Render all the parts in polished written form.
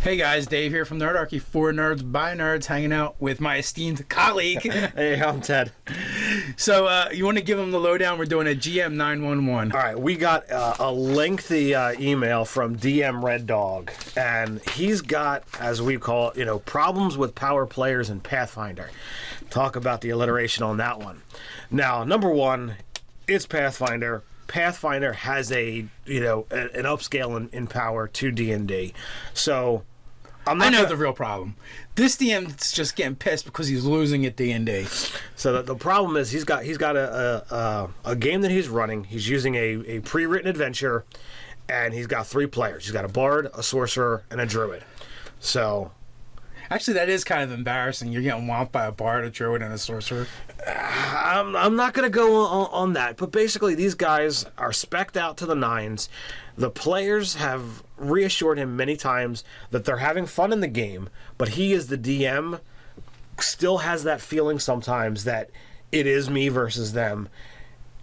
Hey guys, Dave here from Nerdarchy, for nerds by nerds, hanging out with my esteemed colleague. Hey, I'm Ted. So you want to give them the lowdown? We're doing a GM 911. All right, we got a lengthy email from DM Red Dog, and he's got, as we call it, problems with power players in Pathfinder. Talk about the alliteration on that one. Now, number one, it's Pathfinder. Pathfinder has an upscale in power to D&D. So I know the real problem. This DM's just getting pissed because he's losing at D&D. So the problem is he's got a game that he's running. He's using a pre-written adventure, and he's got 3 players. He's got a bard, a sorcerer, and a druid. So actually, that is kind of embarrassing. You're getting whomped by a bard, a druid, and a sorcerer. I'm not going to go on that, but basically these guys are spec'd out to the nines. The players have reassured him many times that they're having fun in the game, but he, as the DM, still has that feeling sometimes that it is me versus them,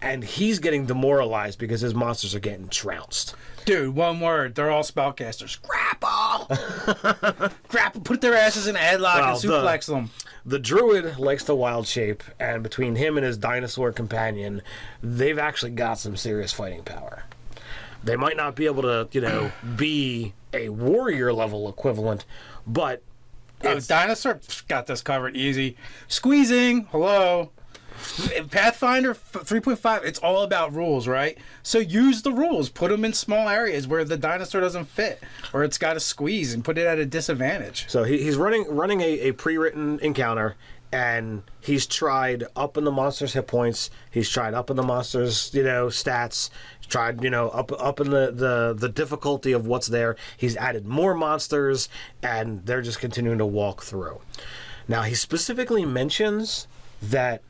and he's getting demoralized because his monsters are getting trounced. Dude, one word. They're all spellcasters. Grapple! Grapple. Put their asses in a headlock and suplex them. The druid likes to wild shape, and between him and his dinosaur companion, they've actually got some serious fighting power. They might not be able to, be a warrior level equivalent, but Dinosaur got this covered easy. Squeezing. Hello. Pathfinder 3.5, it's all about rules, right? So use the rules. Put them in small areas where the dinosaur doesn't fit, or it's got to squeeze, and put it at a disadvantage. So he's running a pre-written encounter, and he's tried up in the monster's hit points. He's tried up in the monster's stats. He's tried up in the difficulty of what's there. He's added more monsters, and they're just continuing to walk through. Now he specifically mentions that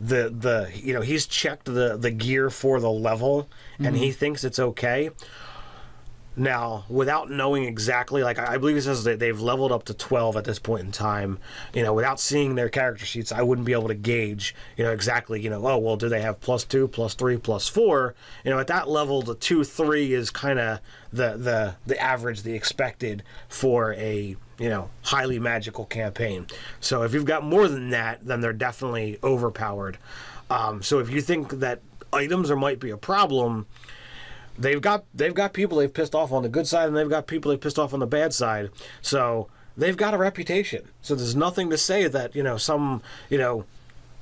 he's checked the gear for the level, and he thinks it's okay. Now, without knowing exactly, I believe he says that they've leveled up to 12 at this point in time. Without seeing their character sheets, I wouldn't be able to gauge, exactly, do they have +2, +3, +4? At that level, the 2, 3 is kind of the average, the expected for a highly magical campaign. So if you've got more than that, then they're definitely overpowered. So if you think that items might be a problem, they've got people they've pissed off on the good side, and they've got people they've pissed off on the bad side. So they've got a reputation. So there's nothing to say that some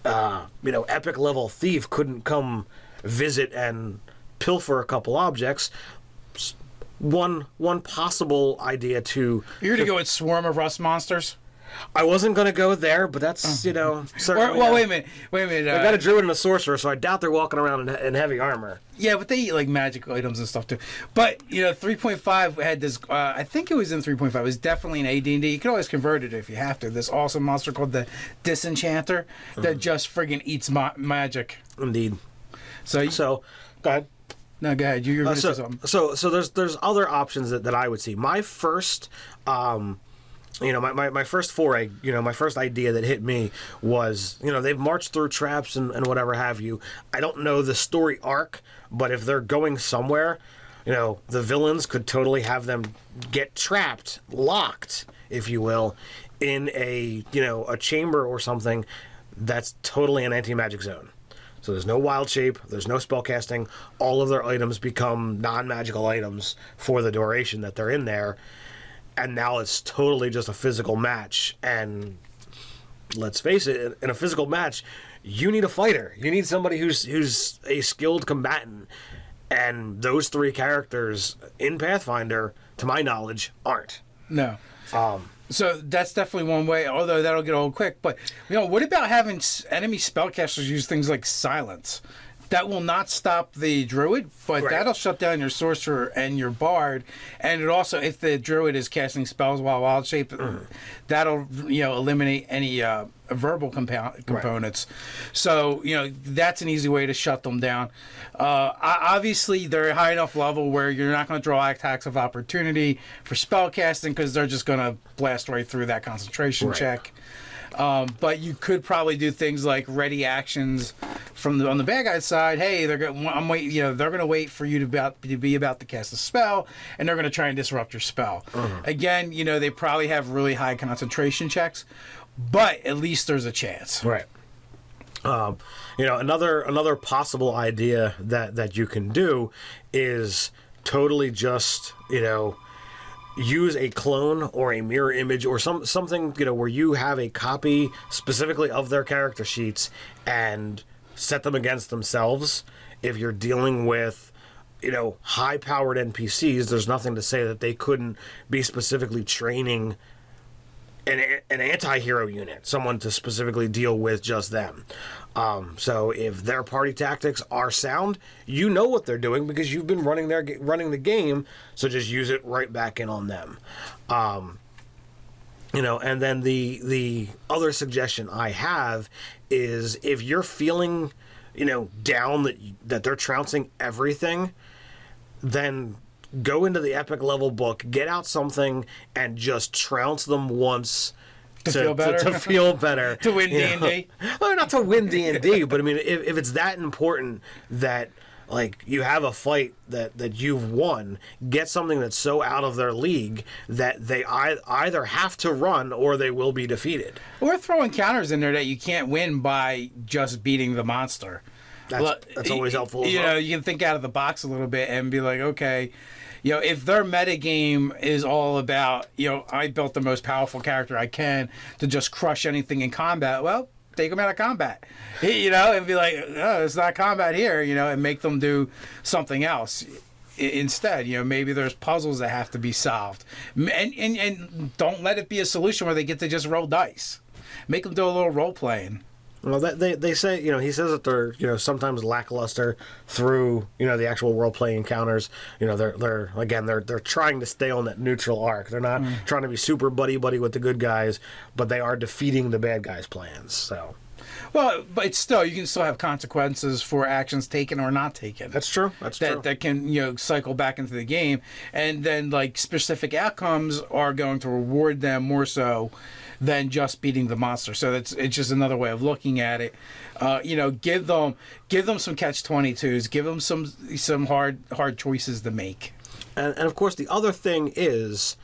epic level thief couldn't come visit and pilfer a couple objects. One possible idea to... You're going to go with Swarm of Rust Monsters? I wasn't going to go there, but that's, certainly... wait a minute. They got a druid and a sorcerer, so I doubt they're walking around in heavy armor. Yeah, but they eat, magic items and stuff, too. But, 3.5 had this... I think it was in 3.5. It was definitely in AD&D. You can always convert it if you have to. This awesome monster called the Disenchanter that just friggin' eats magic. Indeed. So go ahead. No, go ahead. You're going to say something. So there's other options that I would see. My first, my first foray, my first idea that hit me was, they've marched through traps and whatever have you. I don't know the story arc, but if they're going somewhere, the villains could totally have them get trapped, locked, if you will, in a chamber or something that's totally an anti-magic zone. So there's no wild shape, there's no spell casting. All of their items become non-magical items for the duration that they're in there. And now it's totally just a physical match. And let's face it, in a physical match, you need a fighter. You need somebody who's a skilled combatant. And those 3 characters in Pathfinder, to my knowledge, aren't. No. So that's definitely one way, although that'll get old quick. But, what about having enemy spellcasters use things like silence? That will not stop the druid, but that'll shut down your sorcerer and your bard. And it also, if the druid is casting spells while wild shape, that'll eliminate any verbal components. So that's an easy way to shut them down. Obviously, they're high enough level where you're not going to draw attacks of opportunity for spell casting because they're just going to blast right through that concentration check. But you could probably do things like ready actions on the bad guy's side, hey, they're gonna wait for you to be about to cast a spell, and they're gonna try and disrupt your spell. Again, they probably have really high concentration checks, but at least there's a chance. Right. Another possible idea that you can do is totally just use a clone or a mirror image or something where you have a copy specifically of their character sheets and set them against themselves. If you're dealing with high powered NPCs, there's nothing to say that they couldn't be specifically training an anti-hero unit, someone to specifically deal with just them. So if their party tactics are sound, you know what they're doing because you've been running the game. So just use it right back in on them. And then the other suggestion I have is if you're feeling, down that they're trouncing everything, then go into the epic level book, get out something, and just trounce them once to feel better. To feel better. To win D&D. Well, not to win D&D, but I mean, if it's that important that you have a fight that you've won, get something that's so out of their league that they either have to run or they will be defeated. Or throw encounters in there that you can't win by just beating the monster. That's always helpful. You can think out of the box a little bit and be like, okay, if their metagame is all about, I built the most powerful character I can to just crush anything in combat, well, take them out of combat, and be like, oh, it's not combat here, and make them do something else instead. Maybe there's puzzles that have to be solved, and don't let it be a solution where they get to just roll dice. Make them do a little role playing. Well, they say, he says that they're, sometimes lackluster through, the actual role-play encounters. They're trying to stay on that neutral arc. They're not trying to be super buddy-buddy with the good guys, but they are defeating the bad guys' plans, so. Well, but it's still, you can still have consequences for actions taken or not taken. That's true. That can, cycle back into the game. And then, specific outcomes are going to reward them more so than just beating the monster. So it's just another way of looking at it. Give them some catch-22s. Give them some hard choices to make. And of course, the other thing is,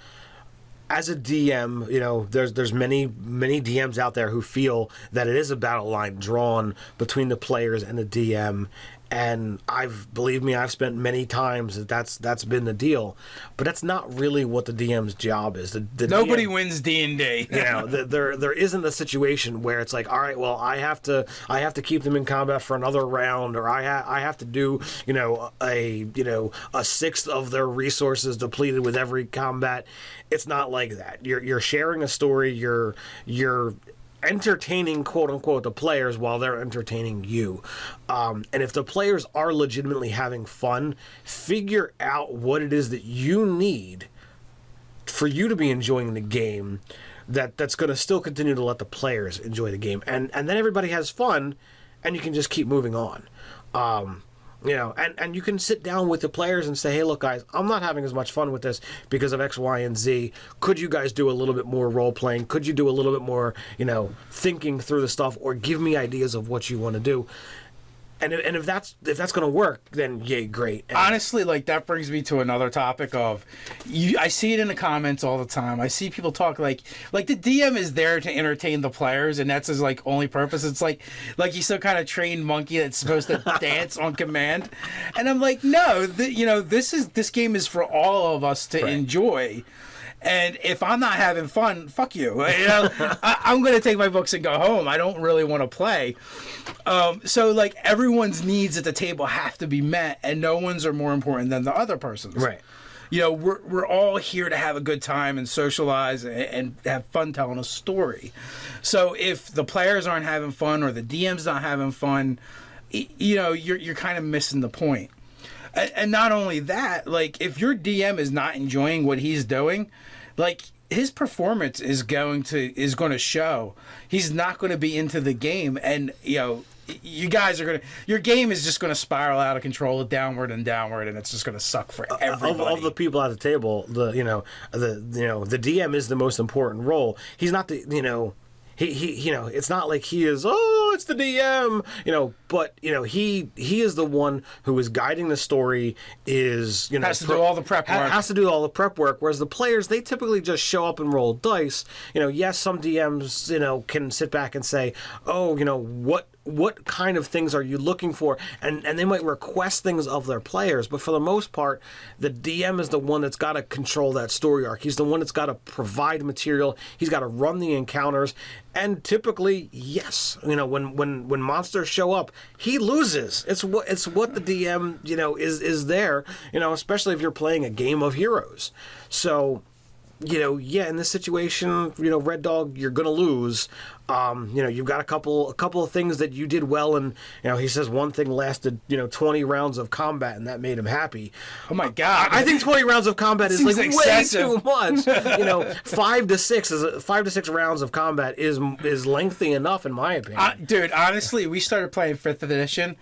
as a DM, there's many DMs out there who feel that it is a battle line drawn between the players and the DM. And believe me, I've spent many times that's been the deal, but that's not really what the DM's job is. Nobody wins D&D. There isn't a situation where it's like, all right, well, I have to keep them in combat for another round, or I have to do a sixth of their resources depleted with every combat. It's not like that. You're sharing a story. You're entertaining, quote unquote, the players while they're entertaining you. And if the players are legitimately having fun, figure out what it is that you need for you to be enjoying the game that's going to still continue to let the players enjoy the game. And then everybody has fun, and you can just keep moving on. And you can sit down with the players and say, hey, look, guys, I'm not having as much fun with this because of X, Y, and Z. Could you guys do a little bit more role-playing? Could you do a little bit more, thinking through the stuff, or give me ideas of what you want to do? And if that's going to work, then yay, great. And honestly, that brings me to another topic of, I see it in the comments all the time. I see people talk like the DM is there to entertain the players, and that's his only purpose. It's like he's some kind of trained monkey that's supposed to dance on command. And I'm like, no, this game is for all of us to enjoy. And if I'm not having fun, fuck you. I'm going to take my books and go home. I don't really want to play. So everyone's needs at the table have to be met, and no one's are more important than the other person's. Right. We're all here to have a good time and socialize and have fun telling a story. So if the players aren't having fun or the DM's not having fun, you're kind of missing the point. And not only that, if your DM is not enjoying what he's doing, his performance is going to show. He's not going to be into the game, and you guys are your game is just gonna spiral out of control, downward, and it's just gonna suck for everybody. Of the people at the table, the DM is the most important role. He's not you know, it's not like he is, oh, it's the DM, you know, but, you know, he is the one who is guiding the story, is, you know, has to do all the prep work. Has to do all the prep work, whereas the players, they typically just show up and roll dice. You know, yes, some DMs, you know, can sit back and say, oh, you know, what kind of things are you looking for? And they might request things of their players, but for the most part, the DM is the one that's got to control that story arc. He's the one that's got to provide material. He's got to run the encounters. And typically, yes, you know, when monsters show up, he loses. It's what the DM, you know, is there, you know, especially if you're playing a game of heroes. So, you know, yeah, in this situation, you know, Red Dog, you're gonna lose. You know, you've got a couple of things that you did well, and you know, he says one thing lasted, you know, 20 rounds of combat, and that made him happy. Oh my God! I think 20 rounds of combat is like excessive. Way too much. You know, 5 to 6 rounds of combat is lengthy enough, in my opinion. Dude, honestly, we started playing 5th edition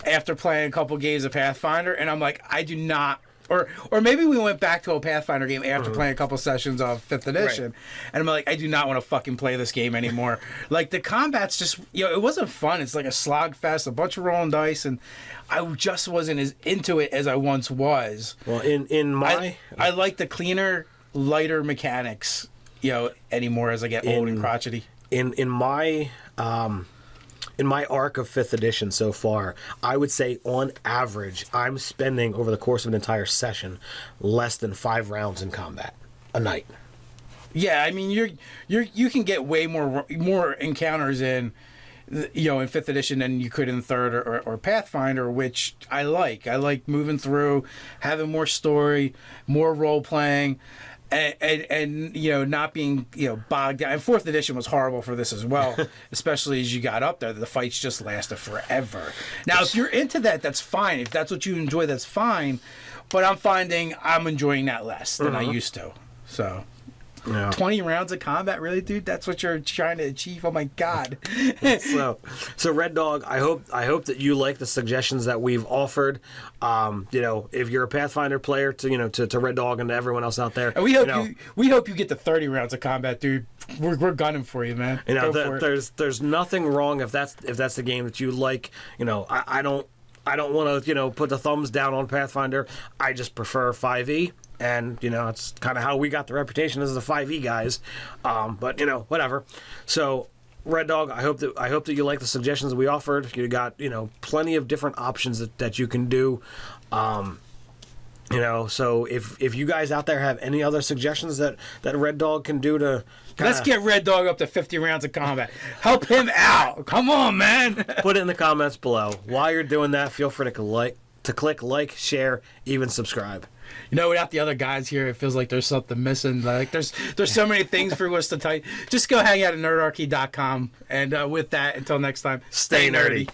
after playing a couple games of Pathfinder, and I'm like, I do not. Or maybe we went back to a Pathfinder game after playing a couple sessions of 5th edition, right. And I'm like, I do not want to fucking play this game anymore. Like, the combat's just, you know, it wasn't fun. It's like a slog fest, a bunch of rolling dice, and I just wasn't as into it as I once was. Well, in my... I like the cleaner, lighter mechanics, you know, anymore as I get old and crotchety. In my arc of 5th edition so far, I would say on average, I'm spending over the course of an entire session less than 5 rounds in combat a night. Yeah, I mean, you can get way more encounters in, you know, in 5th edition than you could in 3rd or Pathfinder, which I like. I like moving through, having more story, more role playing. And you know, not being, you know, bogged down. And 4th edition was horrible for this as well, especially as you got up there. The fights just lasted forever. Now, if you're into that, that's fine. If that's what you enjoy, that's fine. But I'm finding I'm enjoying that less than I used to. So, yeah. 20 rounds of combat, really, dude? That's what you're trying to achieve? Oh my God! So Red Dog, I hope that you like the suggestions that we've offered. You know, if you're a Pathfinder player, to Red Dog and to everyone else out there, and we hope you get to 30 rounds of combat, dude. We're gunning for you, man. You know, there's nothing wrong if that's the game that you like. You know, I don't want to, you know, put the thumbs down on Pathfinder. I just prefer 5e. And, you know, it's kind of how we got the reputation as the 5e guys. But, you know, whatever. So, Red Dog, I hope that you like the suggestions that we offered. You got, you know, plenty of different options that you can do. You know, so if you guys out there have any other suggestions that Red Dog can do to... Let's get Red Dog up to 50 rounds of combat. Help him out. Come on, man. Put it in the comments below. While you're doing that, feel free to click like, share, even subscribe. You know, without the other guys here, it feels like there's something missing. Like there's so many things for us to type. Just go hang out at nerdarchy.com. And with that, until next time, stay nerdy.